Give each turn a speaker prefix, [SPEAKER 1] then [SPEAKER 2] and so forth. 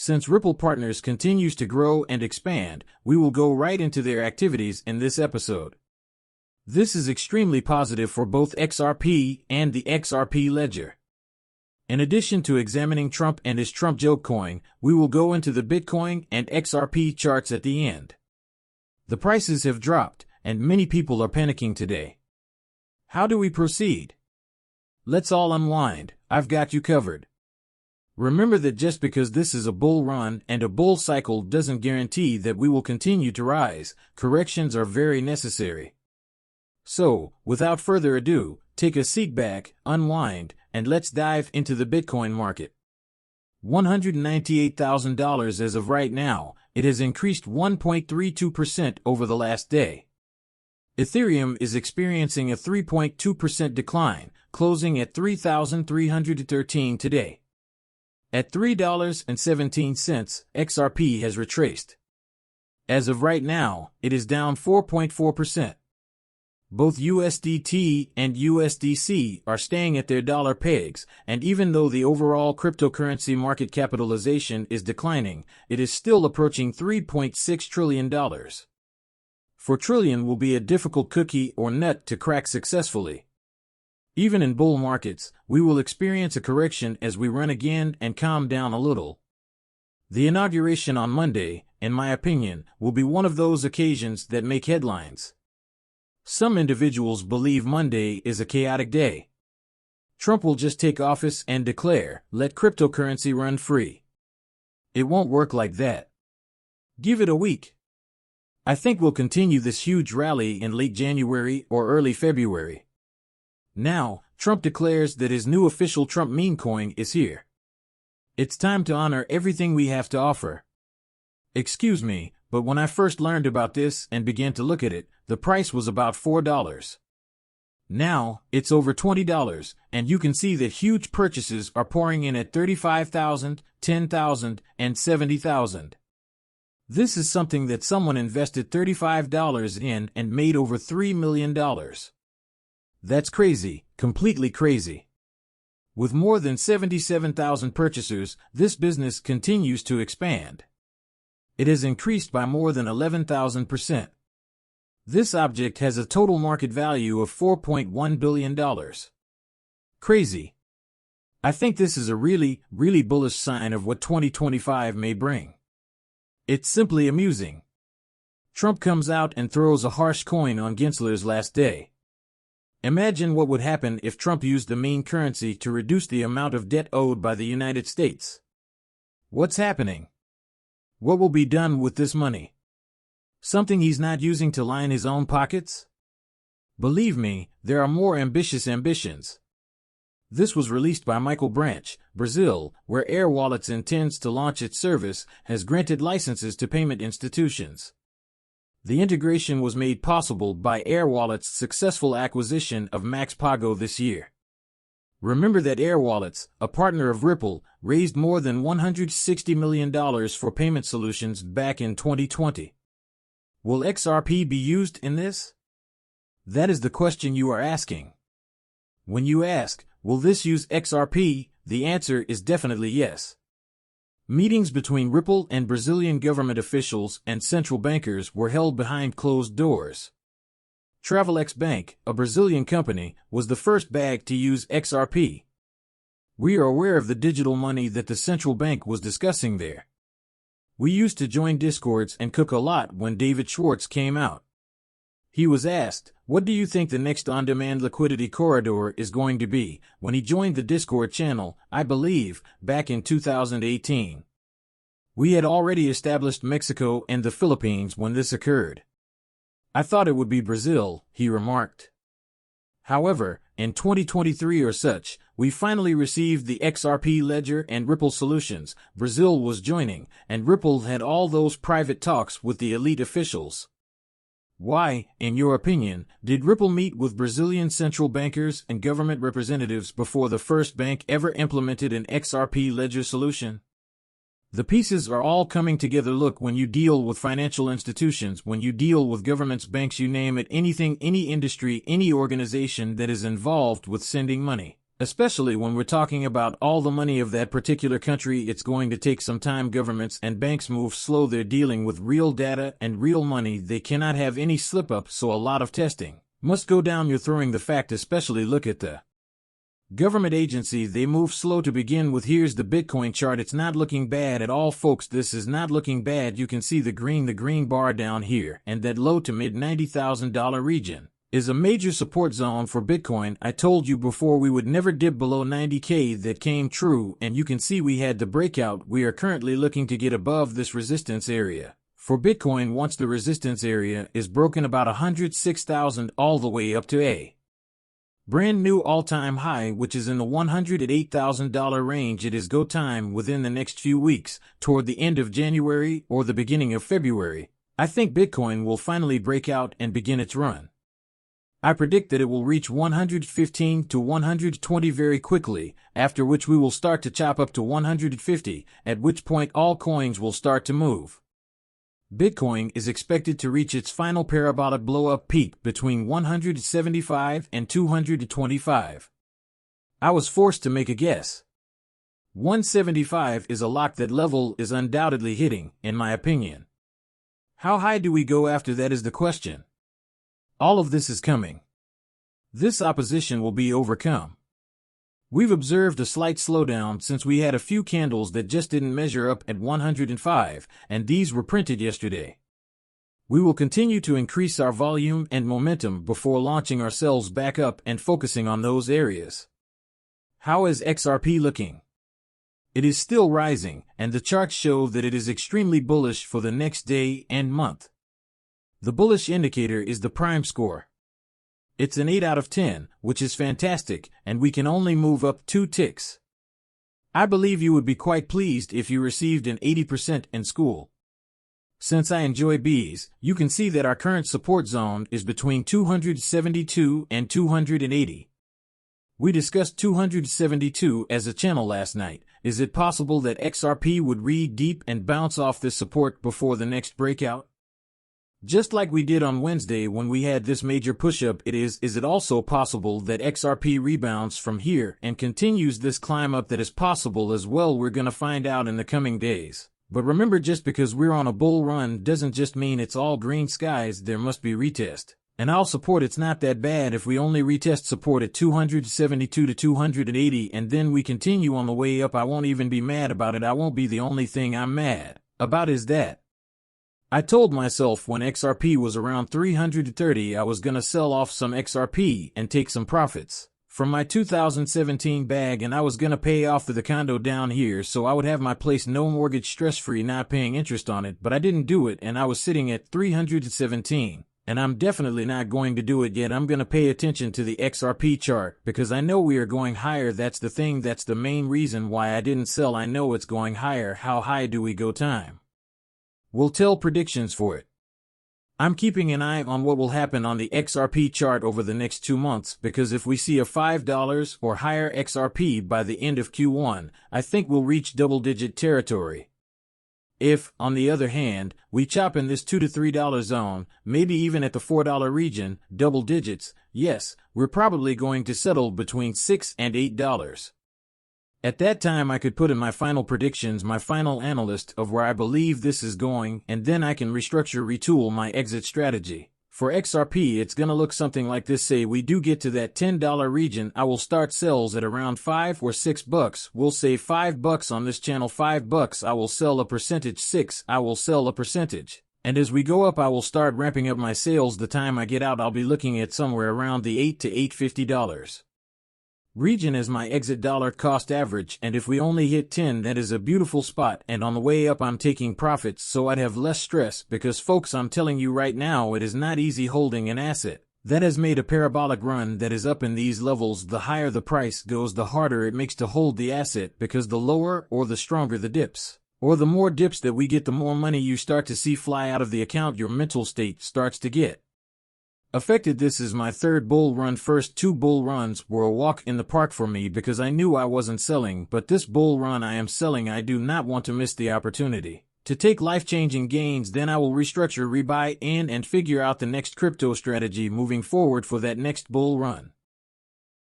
[SPEAKER 1] Since Ripple Partners continues to grow and expand, we will go right into their activities in this episode. This is extremely positive for both XRP and the XRP ledger. In addition to examining Trump and his Trump joke coin, we will go into the Bitcoin and XRP charts at the end. The prices have dropped, and many people are panicking today. How do we proceed? Let's all unwind. I've got you covered. Remember that just because this is a bull run and a bull cycle doesn't guarantee that we will continue to rise. Corrections are very necessary. So, without further ado, take a seat back, unwind, and let's dive into the Bitcoin market. $198,000 as of right now. It has increased 1.32% over the last day. Ethereum is experiencing a 3.2% decline, closing at $3,313 today. At $3.17, XRP has retraced. As of right now, it is down 4.4%. Both USDT and USDC are staying at their dollar pegs, and even though the overall cryptocurrency market capitalization is declining, it is still approaching $3.6 trillion. $4 trillion will be a difficult cookie or nut to crack successfully. Even in bull markets, we will experience a correction as we run again and calm down a little. The inauguration on Monday, in my opinion, will be one of those occasions that make headlines. Some individuals believe Monday is a chaotic day. Trump will just take office and declare, "Let cryptocurrency run free." It won't work like that. Give it a week. I think we'll continue this huge rally in late January or early February. Now, Trump declares that his new official Trump meme coin is here. It's time to honor everything we have to offer. Excuse me, but when I first learned about this and began to look at it, the price was about $4. Now, it's over $20, and you can see that huge purchases are pouring in at $35,000, $10,000, and $70,000. This is something that someone invested $35 in and made over $3 million. That's crazy, completely crazy. With more than 77,000 purchasers, this business continues to expand. It has increased by more than 11,000%. This object has a total market value of $4.1 billion. Crazy. I think this is a really, really bullish sign of what 2025 may bring. It's simply amusing. Trump comes out and throws a harsh coin on Gensler's last day. Imagine what would happen if Trump used the meme currency to reduce the amount of debt owed by the United States. What's happening? What will be done with this money? Something he's not using to line his own pockets? Believe me, there are more ambitious ambitions. This was released by Michael Branch. Brazil, where Air Wallets intends to launch its service, has granted licenses to payment institutions. The integration was made possible by Air Wallets' successful acquisition of MaxPago this year. Remember that Air Wallets, a partner of Ripple, raised more than $160 million for payment solutions back in 2020. Will XRP be used in this? That is the question you are asking. When you ask, will this use XRP, the answer is definitely yes. Meetings between Ripple and Brazilian government officials and central bankers were held behind closed doors. Travelex Bank, a Brazilian company, was the first bank to use XRP. We are aware of the digital money that the central bank was discussing there. We used to join Discords and cook a lot when David Schwartz came out. He was asked, "What do you think the next on-demand liquidity corridor is going to be?" when he joined the Discord channel, I believe, back in 2018. We had already established Mexico and the Philippines when this occurred. "I thought it would be Brazil," he remarked. However, in 2023 or such, we finally received the XRP ledger and Ripple solutions. Brazil was joining, and Ripple had all those private talks with the elite officials. Why, in your opinion, did Ripple meet with Brazilian central bankers and government representatives before the first bank ever implemented an XRP ledger solution? The pieces are all coming together. Look, when you deal with financial institutions, when you deal with governments, banks, you name it, anything, any industry, any organization that is involved with sending money, Especially when we're talking about all the money of that particular country. It's going to take some time. Governments and banks move slow. They're dealing with real data and real money. They cannot have any slip up, so a lot of testing must go down. You're throwing the fact, especially look at the government agency. They move slow to begin with. Here's the Bitcoin chart. It's not looking bad at all, folks. This is not looking bad. You can see the green bar down here, and that low to mid $90,000 region is a major support zone for Bitcoin. I told you before we would never dip below 90K. That came true, and you can see we had the breakout. We are currently looking to get above this resistance area for Bitcoin. Once the resistance area is broken, about 106,000 all the way up to a brand new all-time high, which is in the $108,000 range. It is go time within the next few weeks, toward the end of January or the beginning of February. I think Bitcoin will finally break out and begin its run. I predict that it will reach 115 to 120 very quickly, after which we will start to chop up to 150, at which point all coins will start to move. Bitcoin is expected to reach its final parabolic blow-up peak between 175 and 225. I was forced to make a guess. 175 is a lock. That level is undoubtedly hitting, in my opinion. How high do we go after that is the question. All of this is coming. This opposition will be overcome. We've observed a slight slowdown since we had a few candles that just didn't measure up at 105, and these were printed yesterday. We will continue to increase our volume and momentum before launching ourselves back up and focusing on those areas. How is XRP looking? It is still rising, and the charts show that it is extremely bullish for the next day and month. The bullish indicator is the prime score. It's an 8 out of 10, which is fantastic, and we can only move up 2 ticks. I believe you would be quite pleased if you received an 80% in school. Since I enjoy bees, you can see that our current support zone is between 272 and 280. We discussed 272 as a channel last night. Is it possible that XRP would read deep and bounce off this support before the next breakout? Just like we did on Wednesday when we had this major push-up. Is it also possible that XRP rebounds from here and continues this climb up? That is possible as well. We're gonna find out in the coming days. But remember, just because we're on a bull run doesn't just mean it's all green skies. There must be retest. And I'll support it's not that bad if we only retest support at 272 to 280 and then we continue on the way up. I won't even be mad about it. I won't be. The only thing I'm mad about is that I told myself when XRP was around 330 I was gonna sell off some XRP and take some profits from my 2017 bag, and I was gonna pay off for the condo down here so I would have my place no mortgage, stress-free, not paying interest on it. But I didn't do it, and I was sitting at 317, and I'm definitely not going to do it yet. I'm gonna pay attention to the XRP chart because I know we are going higher. That's the thing. That's the main reason why I didn't sell. I know it's going higher. How high do we go? Time will tell. Predictions for it. I'm keeping an eye on what will happen on the XRP chart over the next 2 months, because if we see a $5 or higher XRP by the end of Q1, I think we'll reach double-digit territory. If, on the other hand, we chop in this $2 to $3 zone, maybe even at the $4 region, double digits, yes, we're probably going to settle between $6 and $8. At that time I could put in my final predictions, my final analyst of where I believe this is going, and then I can restructure, retool my exit strategy. For XRP it's gonna look something like this. Say we do get to that $10 region, I will start sells at around $5 or $6. We'll say $5 on this channel, $5, I will sell a percentage, $6, I will sell a percentage. And as we go up I will start ramping up my sales. The time I get out I'll be looking at somewhere around the $8 to $8.50 region as my exit dollar cost average, and if we only hit 10 that is a beautiful spot, and on the way up I'm taking profits so I'd have less stress, because folks, I'm telling you right now, it is not easy holding an asset that has made a parabolic run that is up in these levels. The higher the price goes, the harder it makes to hold the asset, because the lower or the stronger the dips, or the more dips that we get, the more money you start to see fly out of the account. Your mental state starts to get affected. This is my third bull run. First 2 bull runs were a walk in the park for me because I knew I wasn't selling, but this bull run I am selling. I do not want to miss the opportunity to take life-changing gains. Then I will restructure, rebuy in, and figure out the next crypto strategy moving forward for that next bull run.